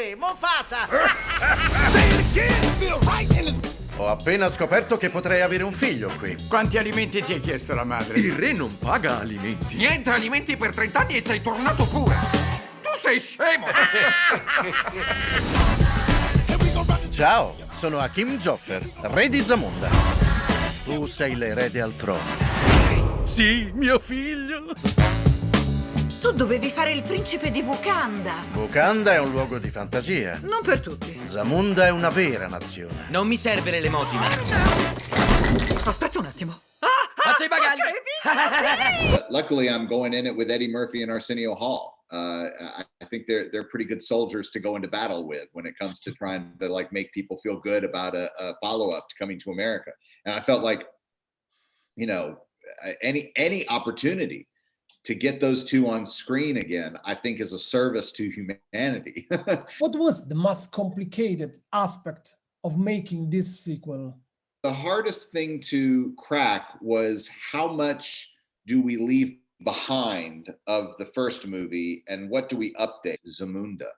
Sì, Mufasa! Ho appena scoperto che potrei avere un figlio qui. Quanti alimenti ti ha chiesto la madre? Il re non paga alimenti. Niente alimenti per 30 anni e sei tornato pure. Tu sei scemo! Ciao, sono Hakim Joffer, re di Zamunda. Tu sei l'erede al trono. Sì, mio figlio. Tu dovevi fare il principe di Wakanda. Wakanda è un luogo di fantasia. Non per tutti. Zamunda è una vera nazione. Non mi serve l'elemosina. Aspetta un attimo. Faccio i bagagli. Luckily, I'm going in it with Eddie Murphy and Arsenio Hall. I think they're pretty good soldiers to go into battle with when it comes to trying to like make people feel good about a follow-up to Coming to America. And I felt like, you know, any opportunity to get those two on screen again, I think is a service to humanity. What was the most complicated aspect of making this sequel? The hardest thing to crack was how much do we leave behind of the first movie and what do we update? Zamunda.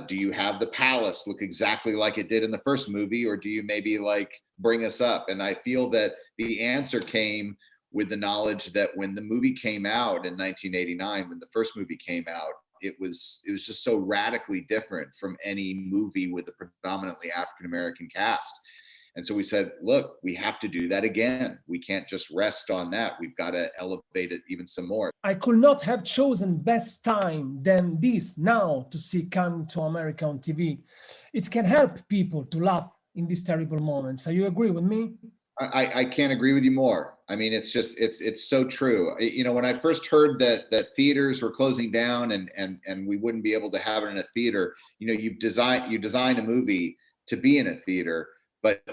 Do you have the palace look exactly like it did in the first movie, or do you maybe like bring us up? And I feel that the answer came with the knowledge that when the movie came out in 1989, when the first movie came out, it was just so radically different from any movie with a predominantly African-American cast. And so we said, look, we have to do that again. We can't just rest on that. We've got to elevate it even some more. I could not have chosen best time than this now to see Coming to America on TV. It can help people to laugh in these terrible moments. You agree with me? I can't agree with you more. I mean, it's just, it's so true. You know, when I first heard that theaters were closing down and we wouldn't be able to have it in a theater, you know, you design a movie to be in a theater, but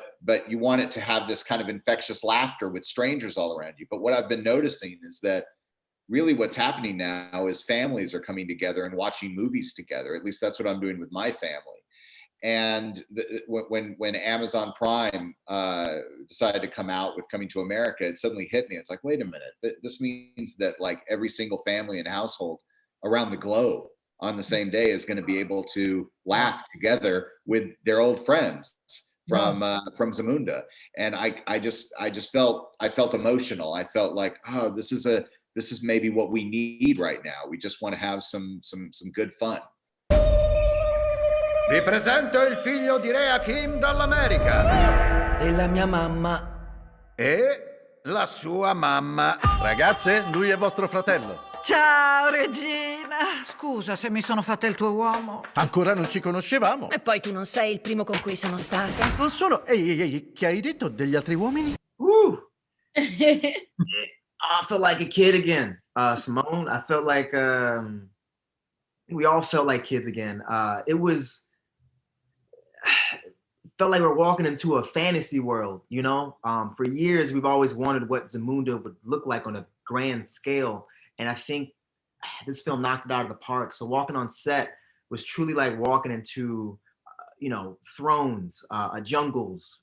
you want it to have this kind of infectious laughter with strangers all around you. But what I've been noticing is that really what's happening now is families are coming together and watching movies together. At least that's what I'm doing with my family. And when Amazon Prime decided to come out with Coming to America, it suddenly hit me. It's like, wait a minute, this means that like every single family and household around the globe on the same day is going to be able to laugh together with their old friends from Zamunda. And I just felt emotional. I felt like, oh, this is maybe what we need right now. We just want to have some good fun. Vi presento il figlio di Re Hakim dall'America. E la mia mamma. E la sua mamma. Ragazze, lui è vostro fratello. Ciao, regina. Scusa se mi sono fatta il tuo uomo. Ancora non ci conoscevamo. E poi tu non sei il primo con cui sono stata. Non sono... Ehi, che hai detto degli altri uomini? I felt like a kid again. Simone, I felt like... we all felt like kids again. Felt like we're walking into a fantasy world, you know? For years, we've always wondered what Zamunda would look like on a grand scale. And I think this film knocked it out of the park. So walking on set was truly like walking into, you know, thrones, jungles.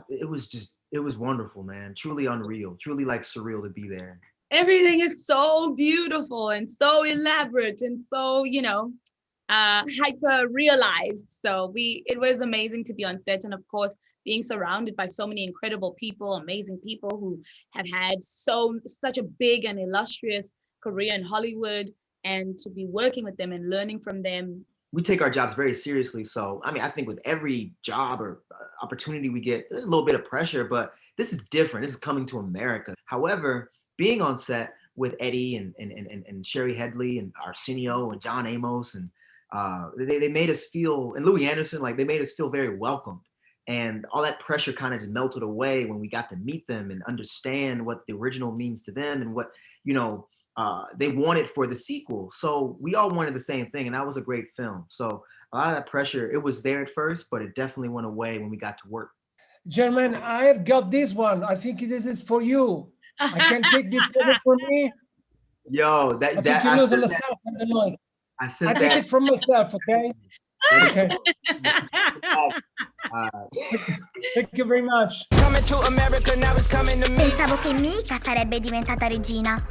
It was wonderful, man. Truly unreal, truly like surreal to be there. Everything is so beautiful and so elaborate and so, you know, hyper realized. So it was amazing to be on set, and of course being surrounded by so many incredible people, amazing people who have had such a big and illustrious career in Hollywood, and to be working with them and learning from them. We take our jobs very seriously. So, I mean, I think with every job or opportunity we get, there's a little bit of pressure, but this is different. This is Coming to America. However, being on set with Eddie and Sherry Headley and Arsenio and John Amos, and they made us feel, and Louis Anderson, like they made us feel very welcomed. And all that pressure kind of just melted away when we got to meet them and understand what the original means to them and what, you know, they wanted for the sequel. So we all wanted the same thing, and that was a great film. So a lot of that pressure, it was there at first, but it definitely went away when we got to work. German, I have got this one. I think this is for you. I can take this for me. Yo, I think you lose on myself. I take it from myself, okay? Okay. Thank you very much. Pensavo che Mika sarebbe diventata regina.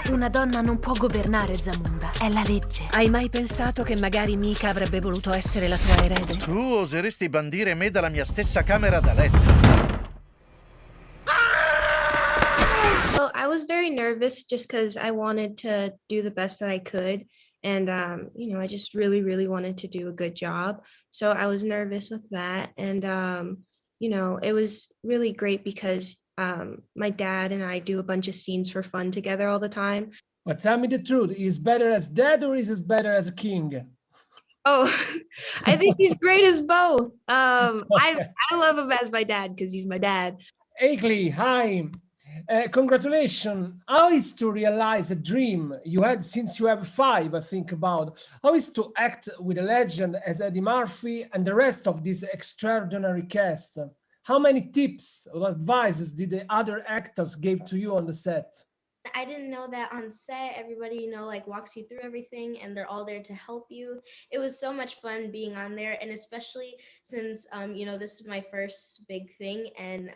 Una donna non può governare Zamunda, è la legge. Hai mai pensato che magari Mika avrebbe voluto essere la tua erede? Tu oseresti bandire me dalla mia stessa camera da letto. Well, I was very nervous just because I wanted to do the best that I could. And, I just really, really wanted to do a good job. So I was nervous with that. And, it was really great because my dad and I do a bunch of scenes for fun together all the time. But tell me the truth, is better as dad or is it better as a king? Oh, I think he's great as both. I love him as my dad because he's my dad. Agley, hi. Congratulations. How is to realize a dream you had since you have 5, I think about? How is to act with a legend as Eddie Murphy and the rest of this extraordinary cast? How many tips or advices did the other actors give to you on the set? I didn't know that on set, everybody, walks you through everything and they're all there to help you. It was so much fun being on there. And especially since, this is my first big thing. And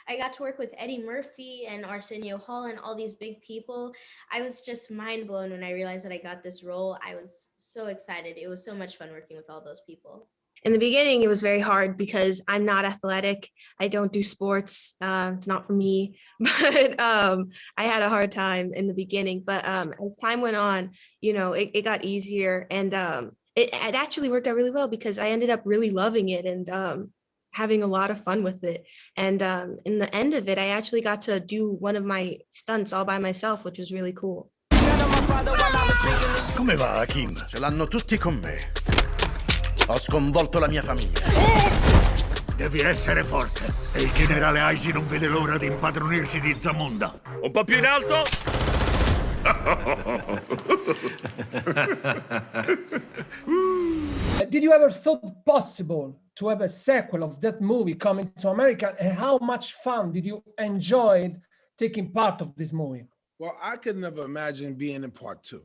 I got to work with Eddie Murphy and Arsenio Hall and all these big people. I was just mind blown when I realized that I got this role. I was so excited. It was so much fun working with all those people. In the beginning, it was very hard because I'm not athletic. I don't do sports. It's not for me. But I had a hard time in the beginning. But as time went on, it got easier. And it actually worked out really well because I ended up really loving it and having a lot of fun with it. And in the end of it, I actually got to do one of my stunts all by myself, which was really cool. Come va, Kim? Ce l'hanno tutti con me. Ho sconvolto la mia famiglia. Devi essere forte. E il generale Aisi non vede l'ora di impadronirsi di Zamunda. Un po' più in alto. Did you ever thought possible to have a sequel of that movie coming to America? And how much fun did you enjoy taking part of this movie? Well, I could never imagine being in part 2.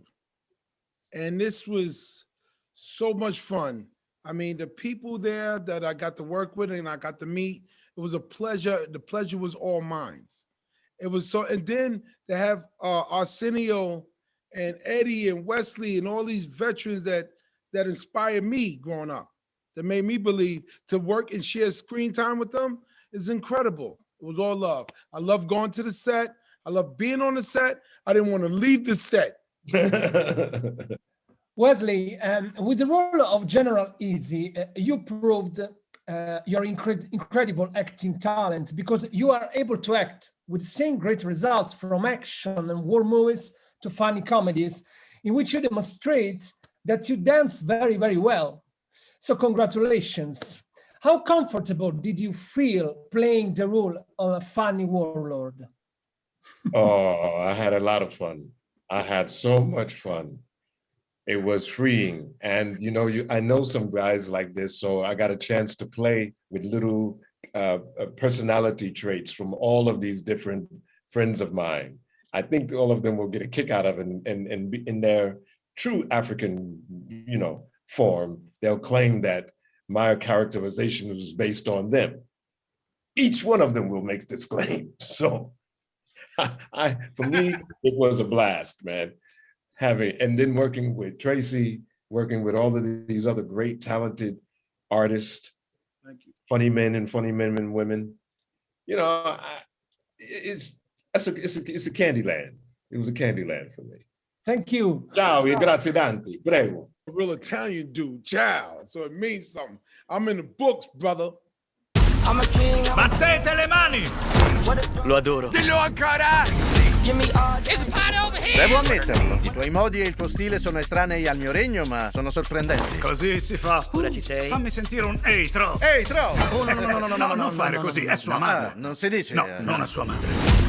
And this was so much fun. I mean, the people there that I got to work with and I got to meet, it was a pleasure. The pleasure was all mine. It was so, and then to have Arsenio and Eddie and Wesley and all these veterans that inspired me growing up, that made me believe to work and share screen time with them is incredible. It was all love. I love going to the set. I love being on the set. I didn't want to leave the set. Wesley, with the role of General Easy, you proved your incredible acting talent because you are able to act with the same great results from action and war movies to funny comedies, in which you demonstrate that you dance very, very well. So congratulations. How comfortable did you feel playing the role of a funny warlord? Oh, I had a lot of fun. I had so much fun. It was freeing. And, I know some guys like this, so I got a chance to play with little personality traits from all of these different friends of mine. I think all of them will get a kick out of it and be in their true African, form. They'll claim that my characterization was based on them. Each one of them will make this claim. So for me, it was a blast, man. And then working with Tracy, working with all of these other great, talented artists, funny men and women. It's a candy land. It was a candy land for me. Thank you. Ciao, e grazie tanti. Prego. A real Italian dude, ciao. So it means something. I'm in the books, brother. Battete le mani! Lo adoro. Dillo ancora! Devo ammetterlo, i tuoi modi e il tuo stile sono estranei al mio regno, ma sono sorprendenti. Così si fa. Ora ci sei? Fammi sentire un ehi, Tro. Ehi, Tro! Oh, no, non fare così, è sua madre. Non si dice. No, non a sua madre.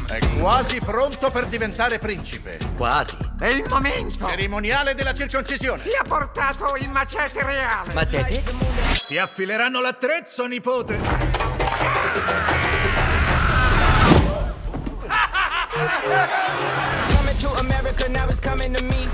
È quasi pronto per diventare principe. Quasi. È il momento! Cerimoniale della circoncisione. Sia portato il macete reale! Macete? Ti affileranno l'attrezzo, nipote. Coming to America, now it's coming to me.